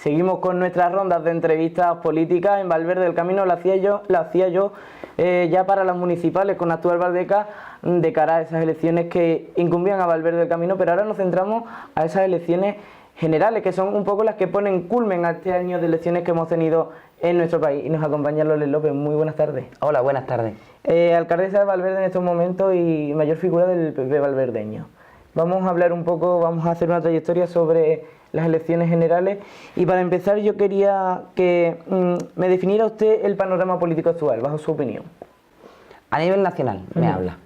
Seguimos con nuestras rondas de entrevistas políticas. En Valverde del Camino la hacía yo ya para las municipales con Actual Valdeca de cara a esas elecciones que incumbían a Valverde del Camino, pero ahora nos centramos a esas elecciones generales, que son un poco las que ponen culmen a este año de elecciones que hemos tenido en nuestro país. Y nos acompaña Loles López. Muy buenas tardes. Hola, buenas tardes. Alcaldesa de Valverde en estos momentos y mayor figura del PP valverdeño. Vamos a hablar un poco, vamos a hacer una trayectoria sobre las elecciones generales, y para empezar yo quería que me definiera usted el panorama político actual, bajo su opinión. A nivel nacional me habla.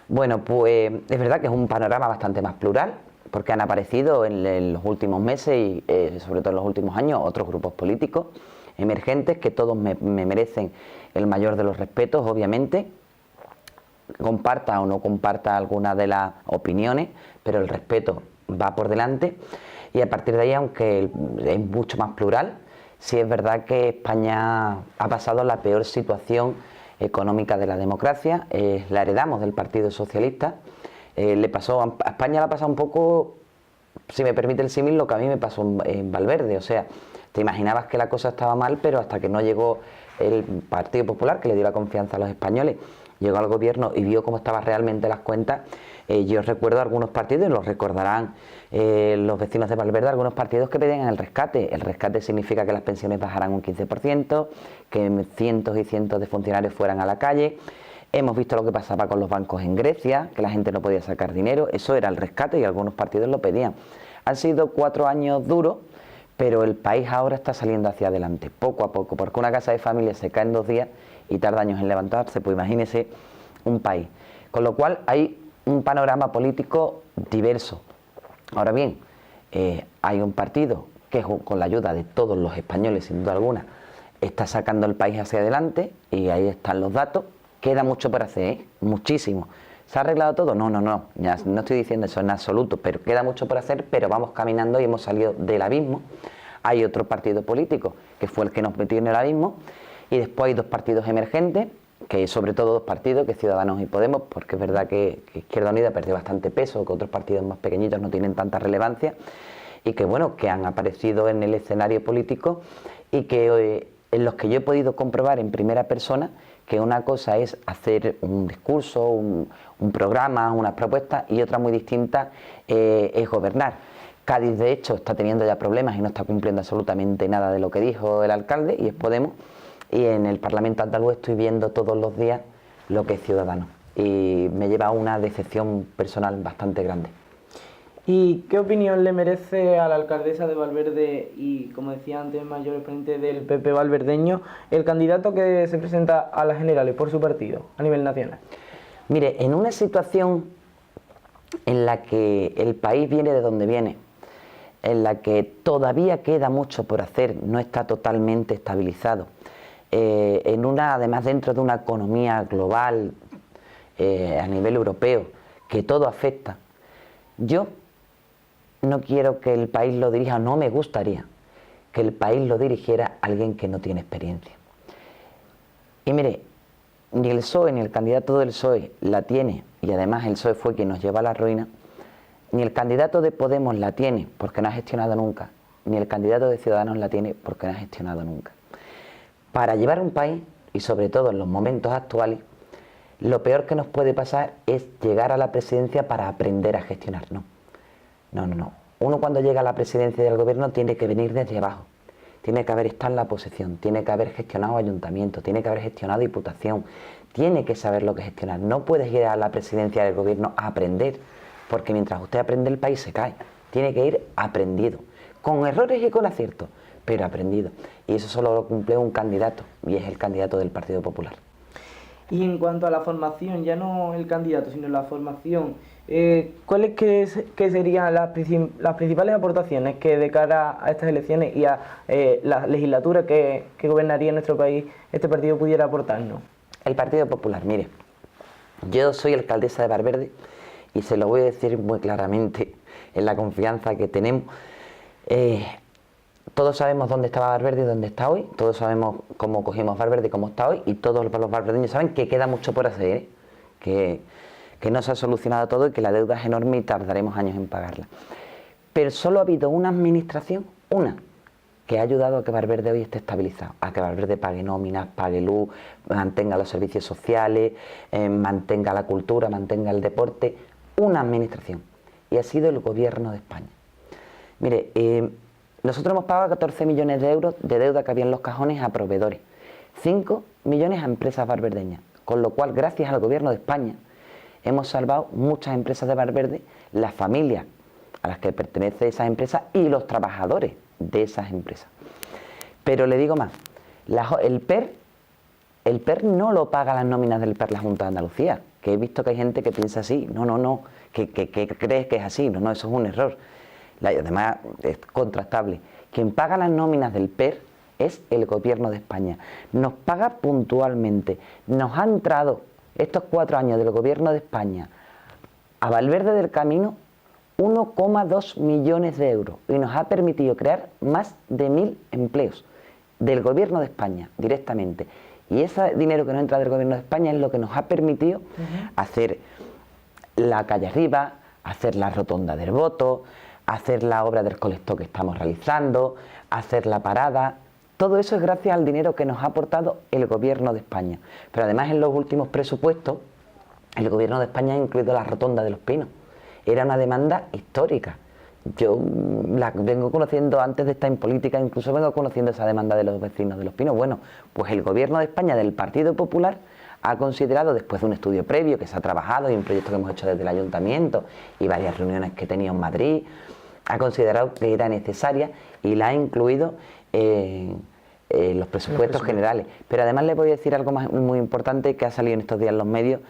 Bueno, pues es verdad que es un panorama bastante más plural, porque han aparecido en los últimos meses y sobre todo en los últimos años otros grupos políticos emergentes que todos me merecen el mayor de los respetos, obviamente, comparta o no comparta alguna de las opiniones, pero el respeto va por delante. Y a partir de ahí, aunque es mucho más plural, sí es verdad que España ha pasado la peor situación económica de la democracia. La heredamos del Partido Socialista. A España le ha pasado un poco, si me permite el símil, lo que a mí me pasó en Valverde. O sea, te imaginabas que la cosa estaba mal, pero hasta que no llegó el Partido Popular, que le dio la confianza a los españoles, llegó al gobierno y vio cómo estaban realmente las cuentas. Yo recuerdo algunos partidos, y lo recordarán los vecinos de Valverde, algunos partidos que pedían el rescate. El rescate significa que las pensiones bajaran un 15%, que cientos y cientos de funcionarios fueran a la calle. Hemos visto lo que pasaba con los bancos en Grecia, que la gente no podía sacar dinero. Eso era el rescate y algunos partidos lo pedían. Han sido 4 años duros, pero el país ahora está saliendo hacia adelante, poco a poco, porque una casa de familia se cae en 2 días y tarda años en levantarse. Pues imagínese un país. Con lo cual hay un panorama político diverso. Ahora bien, hay un partido que con la ayuda de todos los españoles, sin duda alguna, está sacando el país hacia adelante, y ahí están los datos. Queda mucho por hacer, muchísimo. ¿Se ha arreglado todo? No, ya no estoy diciendo eso en absoluto, pero queda mucho por hacer, pero vamos caminando y hemos salido del abismo. Hay otro partido político que fue el que nos metió en el abismo, y después hay 2 partidos emergentes, que sobre todo 2 partidos, que Ciudadanos y Podemos, porque es verdad que Izquierda Unida perdió bastante peso, que otros partidos más pequeñitos no tienen tanta relevancia, y que bueno, que han aparecido en el escenario político, y que en los que yo he podido comprobar en primera persona que una cosa es hacer un discurso, un programa, unas propuestas, y otra muy distinta es gobernar. Cádiz, de hecho, está teniendo ya problemas y no está cumpliendo absolutamente nada de lo que dijo el alcalde, y es Podemos. Y en el Parlamento andaluz estoy viendo todos los días lo que es Ciudadanos, y me lleva a una decepción personal bastante grande. ¿Y qué opinión le merece a la alcaldesa de Valverde y, como decía antes, mayor exponente del PP valverdeño, el candidato que se presenta a las generales por su partido a nivel nacional? Mire, en una situación en la que el país viene de donde viene, en la que todavía queda mucho por hacer, no está totalmente estabilizado, además dentro de una economía global a nivel europeo, que todo afecta, yo no quiero que el país lo dirija, no me gustaría que el país lo dirigiera alguien que no tiene experiencia. Y mire, ni el PSOE ni el candidato del PSOE la tiene, y además el PSOE fue quien nos llevó a la ruina, ni el candidato de Podemos la tiene porque no ha gestionado nunca, ni el candidato de Ciudadanos la tiene porque no ha gestionado nunca. Para llevar un país, y sobre todo en los momentos actuales, lo peor que nos puede pasar es llegar a la presidencia para aprender a gestionar. No. Uno cuando llega a la presidencia del gobierno tiene que venir desde abajo. Tiene que haber estado en la oposición, tiene que haber gestionado ayuntamiento, tiene que haber gestionado diputación, tiene que saber lo que es gestionar. No puedes ir a la presidencia del gobierno a aprender, porque mientras usted aprende el país se cae. Tiene que ir aprendido, con errores y con aciertos, pero aprendido. Y eso solo lo cumple un candidato, y es el candidato del Partido Popular. Y en cuanto a la formación, ya no el candidato, sino la formación, ¿cuáles que serían las principales aportaciones que de cara a estas elecciones y a la legislatura que gobernaría nuestro país este partido pudiera aportarnos? El Partido Popular, mire, yo soy alcaldesa de Valverde y se lo voy a decir muy claramente en la confianza que tenemos. Todos sabemos dónde estaba Valverde y dónde está hoy, todos sabemos cómo cogimos Valverde y cómo está hoy, y todos los valverdeños saben que queda mucho por hacer, que no se ha solucionado todo y que la deuda es enorme y tardaremos años en pagarla. Pero solo ha habido una administración, una, que ha ayudado a que Valverde hoy esté estabilizado, a que Valverde pague nóminas, pague luz, mantenga los servicios sociales, mantenga la cultura, mantenga el deporte, una administración, y ha sido el gobierno de España. Mire, nosotros hemos pagado 14 millones de euros de deuda que había en los cajones a proveedores, 5 millones a empresas valverdeñas, con lo cual, gracias al gobierno de España, hemos salvado muchas empresas de Valverde, las familias a las que pertenecen esas empresas y los trabajadores de esas empresas. Pero le digo más, el PER no lo paga las nóminas del PER la Junta de Andalucía, que he visto que hay gente que piensa así, no, que cree que es así, no, eso es un error. Además es contrastable. Quien paga las nóminas del PER es el gobierno de España. Nos paga puntualmente. Nos ha entrado estos 4 años del gobierno de España a Valverde del Camino 1,2 millones de euros y nos ha permitido crear más de 1000 empleos del gobierno de España directamente. Y ese dinero que nos entra del gobierno de España es lo que nos ha permitido hacer la calle arriba, hacer la rotonda del Voto, hacer la obra del colector que estamos realizando, hacer la parada. Todo eso es gracias al dinero que nos ha aportado el gobierno de España. Pero además en los últimos presupuestos el gobierno de España ha incluido la rotonda de los Pinos. Era una demanda histórica. Yo la vengo conociendo antes de estar en política, incluso vengo conociendo esa demanda de los vecinos de Los Pinos. Bueno, pues el gobierno de España del Partido Popular ha considerado, después de un estudio previo que se ha trabajado y un proyecto que hemos hecho desde el Ayuntamiento y varias reuniones que he tenido en Madrid, ha considerado que era necesaria y la ha incluido en los presupuestos generales. Pero además le voy a decir algo muy importante que ha salido en estos días en los medios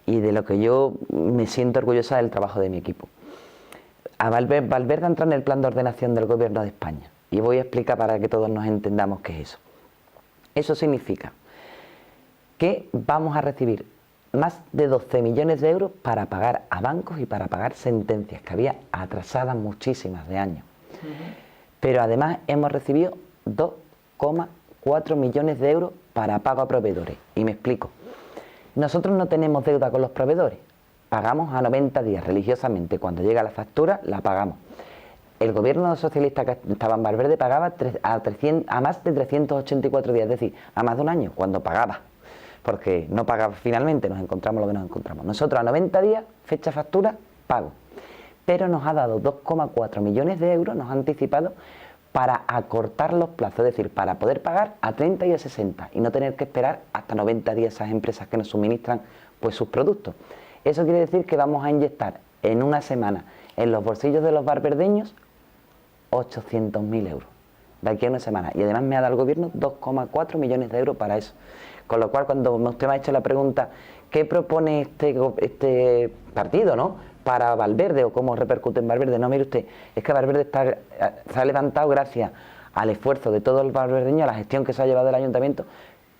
y de lo que yo me siento orgullosa del trabajo de mi equipo. Valverde entra en el plan de ordenación del gobierno de España y voy a explicar para que todos nos entendamos qué es eso. Eso significa que vamos a recibir más de 12 millones de euros para pagar a bancos y para pagar sentencias que había atrasadas muchísimas de años. Pero además hemos recibido 2,4 millones de euros para pago a proveedores. Y me explico. Nosotros no tenemos deuda con los proveedores. Pagamos a 90 días religiosamente. Cuando llega la factura, la pagamos. El gobierno socialista que estaba en Valverde pagaba a más de 384 días, es decir, a más de un año, cuando pagaba. Porque no pagaba finalmente, nos encontramos lo que nos encontramos. Nosotros a 90 días, fecha factura, pago. Pero nos ha dado 2,4 millones de euros, nos ha anticipado para acortar los plazos, es decir, para poder pagar a 30 y a 60 y no tener que esperar hasta 90 días esas empresas que nos suministran pues sus productos. Eso quiere decir que vamos a inyectar en una semana en los bolsillos de los valverdeños 800.000 euros de aquí a una semana. Y además me ha dado el gobierno 2,4 millones de euros para eso. Con lo cual, cuando usted me ha hecho la pregunta, ¿qué propone este partido, ¿no?, para Valverde o cómo repercute en Valverde? No, mire usted, es que Valverde se ha levantado gracias al esfuerzo de todos los valverdeños, a la gestión que se ha llevado del ayuntamiento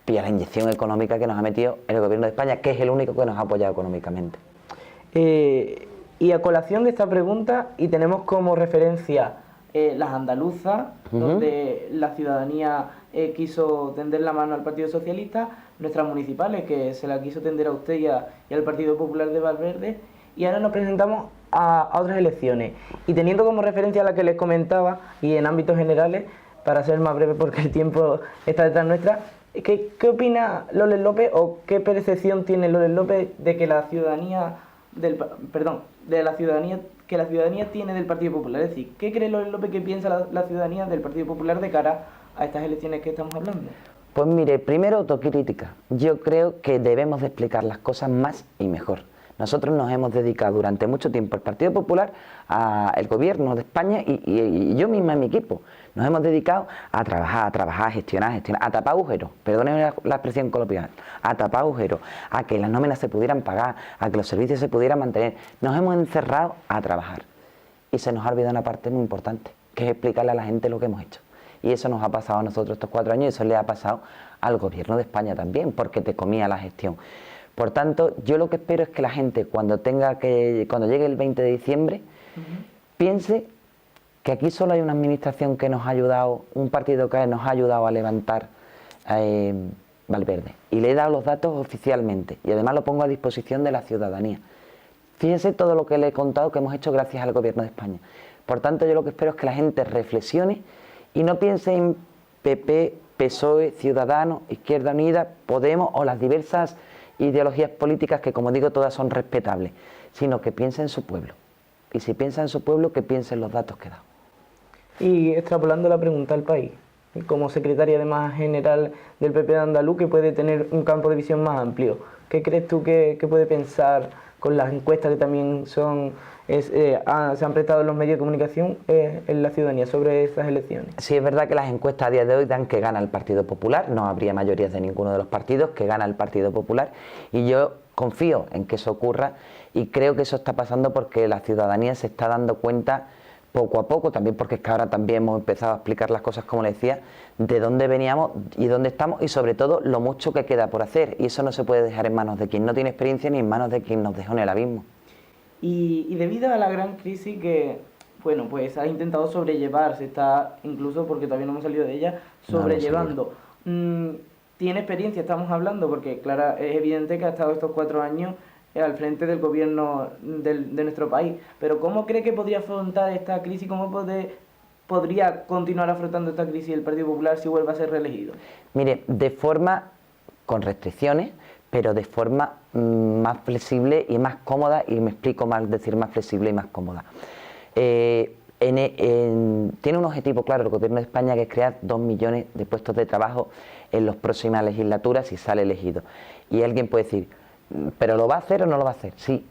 y a la inyección económica que nos ha metido el gobierno de España, que es el único que nos ha apoyado económicamente. Y a colación de esta pregunta, y tenemos como referencia las andaluzas, donde la ciudadanía quiso tender la mano al Partido Socialista, nuestras municipales, que se la quiso tender a usted y al Partido Popular de Valverde, y ahora nos presentamos a otras elecciones. Y teniendo como referencia la que les comentaba, y en ámbitos generales, para ser más breve porque el tiempo está detrás nuestra, ¿qué opina Loles López o qué percepción tiene Loles López de que la ciudadanía que la ciudadanía tiene del Partido Popular? Es decir, ¿qué cree Loles López que piensa la ciudadanía del Partido Popular de cara a estas elecciones que estamos hablando? Pues mire, primero autocrítica. Yo creo que debemos de explicar las cosas más y mejor. Nosotros nos hemos dedicado durante mucho tiempo, el Partido Popular, al gobierno de España y yo misma en mi equipo, nos hemos dedicado a trabajar, a gestionar, a tapar agujeros, perdónenme la expresión coloquial, a tapar agujeros, a que las nóminas se pudieran pagar, a que los servicios se pudieran mantener. Nos hemos encerrado a trabajar y se nos ha olvidado una parte muy importante, que es explicarle a la gente lo que hemos hecho. Y eso nos ha pasado a nosotros estos 4 años y eso le ha pasado al gobierno de España también, porque te comía la gestión. Por tanto, yo lo que espero es que la gente cuando llegue el 20 de diciembre, piense que aquí solo hay una administración que nos ha ayudado, un partido que nos ha ayudado a levantar Valverde. Y le he dado los datos oficialmente y además lo pongo a disposición de la ciudadanía. Fíjense todo lo que le he contado que hemos hecho gracias al gobierno de España. Por tanto, yo lo que espero es que la gente reflexione Y no piense en PP, PSOE, Ciudadanos, Izquierda Unida, Podemos o las diversas ideologías políticas que, como digo, todas son respetables, sino que piense en su pueblo. Y si piensa en su pueblo, que piense en los datos que da. Y extrapolando la pregunta al país, como secretaria además general del PP de Andaluz, que puede tener un campo de visión más amplio, ¿qué crees tú que puede pensar con las encuestas que también se han prestado en los medios de comunicación en la ciudadanía sobre estas elecciones? Sí, es verdad que las encuestas a día de hoy dan que gana el Partido Popular, no habría mayorías de ninguno de los partidos, que gana el Partido Popular, y yo confío en que eso ocurra y creo que eso está pasando porque la ciudadanía se está dando cuenta poco a poco, también porque es que ahora también hemos empezado a explicar las cosas, como le decía, de dónde veníamos y dónde estamos y sobre todo lo mucho que queda por hacer, y eso no se puede dejar en manos de quien no tiene experiencia ni en manos de quien nos dejó en el abismo. Y debido a la gran crisis que, bueno, pues ha intentado sobrellevar, se está, incluso porque todavía no hemos salido de ella, sobrellevando. ¿Tiene experiencia, estamos hablando? Porque, claro, es evidente que ha estado estos 4 años al frente del gobierno de nuestro país. Pero ¿cómo cree que podría afrontar esta crisis? ¿Cómo podría continuar afrontando esta crisis el Partido Popular si vuelve a ser reelegido? Mire, de forma con restricciones, pero de forma más flexible y más cómoda, y me explico mal decir más flexible y más cómoda. Tiene un objetivo claro el Gobierno de España, que es crear 2 millones de puestos de trabajo en las próximas legislaturas si sale elegido. Y alguien puede decir, ¿pero lo va a hacer o no lo va a hacer? Sí,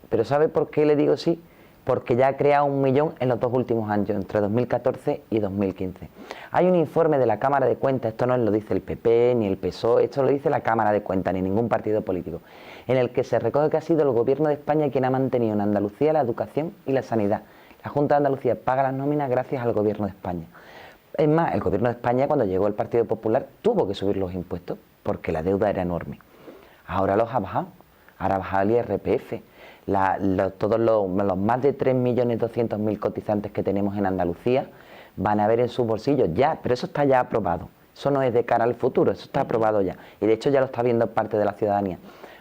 pero ¿sabe por qué le digo sí? Porque ya ha creado 1 millón en los 2 últimos años, entre 2014 y 2015. Hay un informe de la Cámara de Cuentas, esto no lo dice el PP ni el PSOE, esto lo dice la Cámara de Cuentas, ni ningún partido político, en el que se recoge que ha sido el Gobierno de España quien ha mantenido en Andalucía la educación y la sanidad. La Junta de Andalucía paga las nóminas gracias al Gobierno de España. Es más, el Gobierno de España, cuando llegó el Partido Popular, tuvo que subir los impuestos porque la deuda era enorme. Ahora los ha bajado, ahora ha bajado el IRPF. Todos los más de 3.200.000 cotizantes que tenemos en Andalucía van a ver en sus bolsillos ya, pero eso está ya aprobado. Eso no es de cara al futuro, eso está aprobado ya. Y de hecho ya lo está viendo parte de la ciudadanía.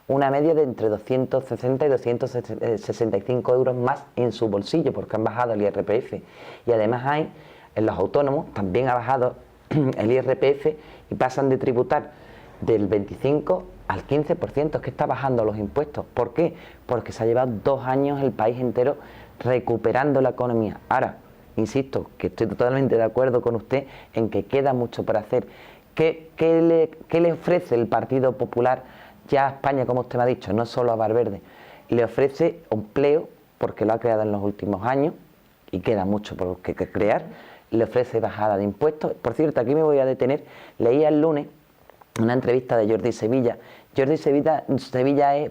Una media de entre 260 y 265 euros más en su bolsillo, porque han bajado el IRPF. Y además hay, en los autónomos, también ha bajado el IRPF y pasan de tributar del 25 al 15%, es que está bajando los impuestos. ¿Por qué? Porque se ha llevado 2 años el país entero recuperando la economía. Ahora, insisto, que estoy totalmente de acuerdo con usted en que queda mucho por hacer. ¿Qué le ofrece el Partido Popular ya a España, como usted me ha dicho, no solo a Valverde? Le ofrece empleo, porque lo ha creado en los últimos años, y queda mucho por que crear. Le ofrece bajada de impuestos. Por cierto, aquí me voy a detener. Leí el lunes una entrevista de Jordi Sevilla. Jordi Sevilla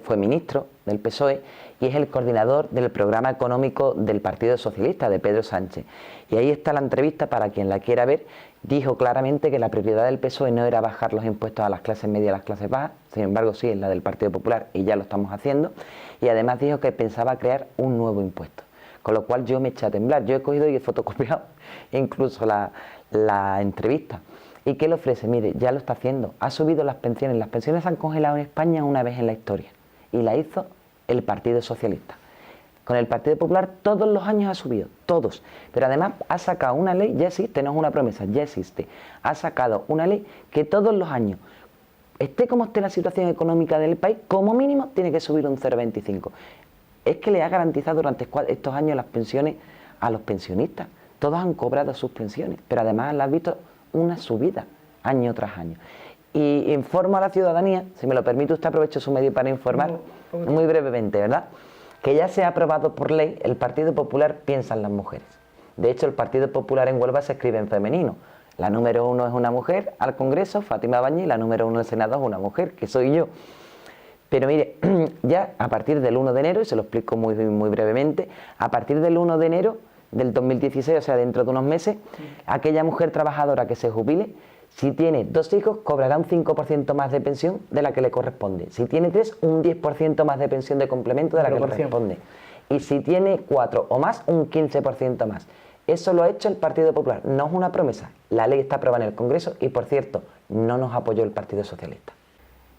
fue ministro del PSOE y es el coordinador del programa económico del Partido Socialista, de Pedro Sánchez. Y ahí está la entrevista para quien la quiera ver. Dijo claramente que la prioridad del PSOE no era bajar los impuestos a las clases medias y a las clases bajas, sin embargo sí es la del Partido Popular y ya lo estamos haciendo. Y además dijo que pensaba crear un nuevo impuesto. Con lo cual yo me eché a temblar. Yo he cogido y he fotocopiado incluso la entrevista. ¿Y qué le ofrece? Mire, ya lo está haciendo. Ha subido las pensiones. Las pensiones se han congelado en España una vez en la historia. Y la hizo el Partido Socialista. Con el Partido Popular todos los años ha subido. Todos. Pero además ha sacado una ley, ya existe, no es una promesa, ya existe. Ha sacado una ley que todos los años, esté como esté la situación económica del país, como mínimo tiene que subir un 0,25. Es que le ha garantizado durante estos años las pensiones a los pensionistas. Todos han cobrado sus pensiones, pero además las has visto una subida año tras año. Y informo a la ciudadanía, si me lo permite usted, aprovecho su medio para informar muy brevemente, ¿verdad? Que ya se ha aprobado por ley, el Partido Popular piensa en las mujeres. De hecho, el Partido Popular en Huelva se escribe en femenino. La número 1 es una mujer al Congreso, Fátima Bañi, y la número 1 del Senado es una mujer, que soy yo. Pero mire, ya a partir del 1 de enero, y se lo explico muy brevemente, a partir del 1 de enero del 2016, o sea, dentro de unos meses, aquella mujer trabajadora que se jubile, si tiene 2 hijos, cobrará un 5% más de pensión de la que le corresponde. Si tiene 3, un 10% más de pensión de complemento de la que le corresponde. Y si tiene 4 o más, un 15% más. Eso lo ha hecho el Partido Popular, no es una promesa. La ley está aprobada en el Congreso y, por cierto, no nos apoyó el Partido Socialista.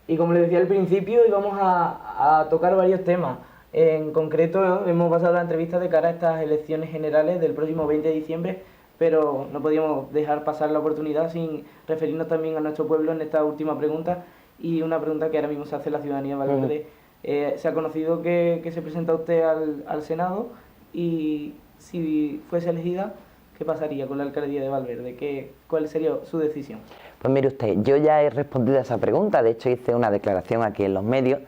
Y como les decía al principio, íbamos a tocar varios temas. En concreto, hemos basado la entrevista de cara a estas elecciones generales del próximo 20 de diciembre, pero no podíamos dejar pasar la oportunidad sin referirnos también a nuestro pueblo en esta última pregunta, y una pregunta que ahora mismo se hace la ciudadanía de Valverde. Se ha conocido que se presenta usted al Senado, y si fuese elegida, ¿qué pasaría con la alcaldía de Valverde? ¿Cuál sería su decisión? Pues mire usted, yo ya he respondido a esa pregunta, de hecho hice una declaración aquí en los medios.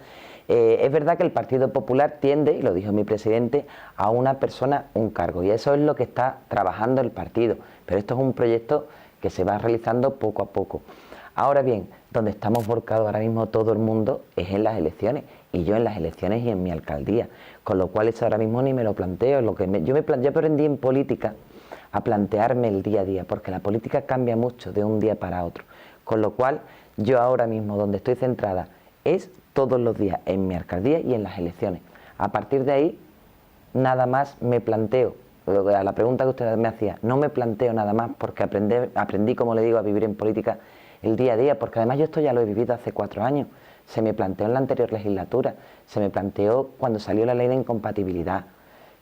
Es verdad que el Partido Popular tiende, y lo dijo mi presidente, a una persona, un cargo, y eso es lo que está trabajando el partido, pero esto es un proyecto que se va realizando poco a poco. Ahora bien, donde estamos volcados ahora mismo todo el mundo es en las elecciones, y yo en las elecciones y en mi alcaldía, con lo cual eso ahora mismo ni me lo planteo. Yo aprendí en política a plantearme el día a día, porque la política cambia mucho de un día para otro, con lo cual yo ahora mismo donde estoy centrada es todos los días en mi alcaldía y en las elecciones. A partir de ahí, nada más me planteo. A la pregunta que usted me hacía, no me planteo nada más, porque aprendí, como le digo, a vivir en política el día a día, porque además yo esto ya lo he vivido hace 4 años. Se me planteó en la anterior legislatura, se me planteó cuando salió la ley de incompatibilidad,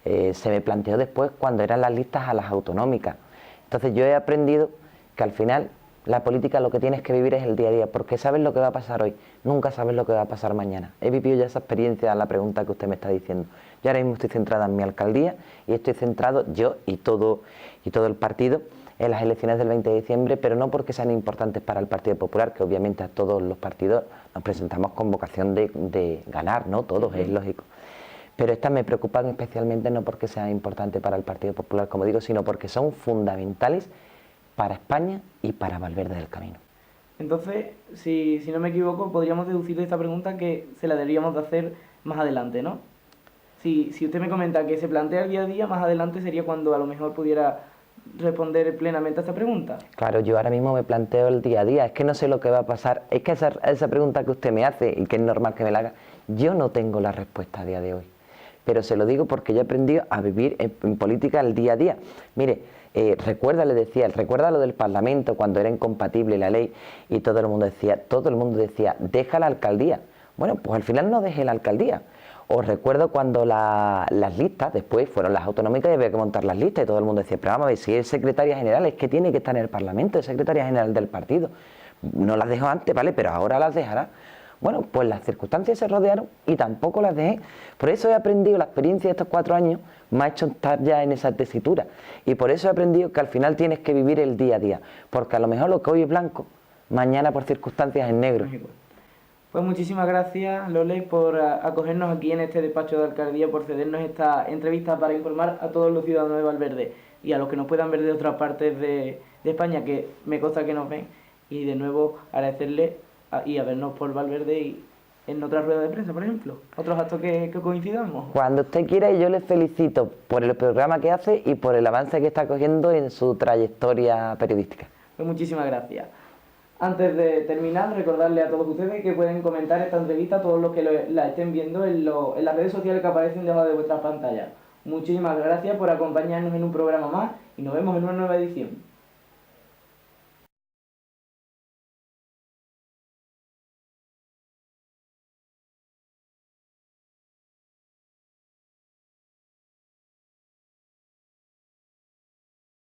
se me planteó después cuando eran las listas a las autonómicas. Entonces yo he aprendido que al final la política lo que tienes que vivir es el día a día, porque sabes lo que va a pasar hoy, nunca sabes lo que va a pasar mañana. He vivido ya esa experiencia, la pregunta que usted me está diciendo. Yo ahora mismo estoy centrada en mi alcaldía y estoy centrado yo y todo el partido en las elecciones del 20 de diciembre, pero no porque sean importantes para el Partido Popular, que obviamente a todos los partidos nos presentamos con vocación de ganar, ¿no? Todos, es lógico. Pero estas me preocupan especialmente no porque sean importantes para el Partido Popular, como digo, sino porque son fundamentales para España y para Valverde del Camino. Entonces, si no me equivoco, podríamos deducir de esta pregunta que se la deberíamos de hacer más adelante, ¿no? Si usted me comenta que se plantea el día a día, más adelante sería cuando a lo mejor pudiera responder plenamente a esta pregunta. Claro, yo ahora mismo me planteo el día a día, es que no sé lo que va a pasar, es que esa pregunta que usted me hace y que es normal que me la haga, yo no tengo la respuesta a día de hoy, pero se lo digo porque yo he aprendido a vivir en política el día a día. Mire, recuerda lo del Parlamento cuando era incompatible la ley y todo el mundo decía, deja la alcaldía. Bueno, pues al final no dejé la alcaldía. Os recuerdo cuando las listas, después fueron las autonómicas y había que montar las listas y todo el mundo decía, pero vamos a ver, si es secretaria general, es que tiene que estar en el Parlamento, es secretaria general del partido. No las dejó antes, ¿vale? Pero ahora las dejará. Bueno, pues las circunstancias se rodearon y tampoco las dejé. Por eso he aprendido, la experiencia de estos 4 años me ha hecho estar ya en esa tesitura. Y por eso he aprendido que al final tienes que vivir el día a día. Porque a lo mejor lo que hoy es blanco, mañana por circunstancias es negro. Pues muchísimas gracias, Lole, por acogernos aquí en este despacho de alcaldía, por cedernos esta entrevista para informar a todos los ciudadanos de Valverde y a los que nos puedan ver de otras partes de España, que me consta que nos ven. Y de nuevo agradecerle y a vernos por Valverde y en otra rueda de prensa, por ejemplo, otros actos que coincidamos. Cuando usted quiera, y yo le felicito por el programa que hace y por el avance que está cogiendo en su trayectoria periodística. Pues muchísimas gracias. Antes de terminar, recordarle a todos ustedes que pueden comentar esta entrevista, todos los que la estén viendo en las redes sociales que aparecen debajo de vuestras pantallas. Muchísimas gracias por acompañarnos en un programa más y nos vemos en una nueva edición.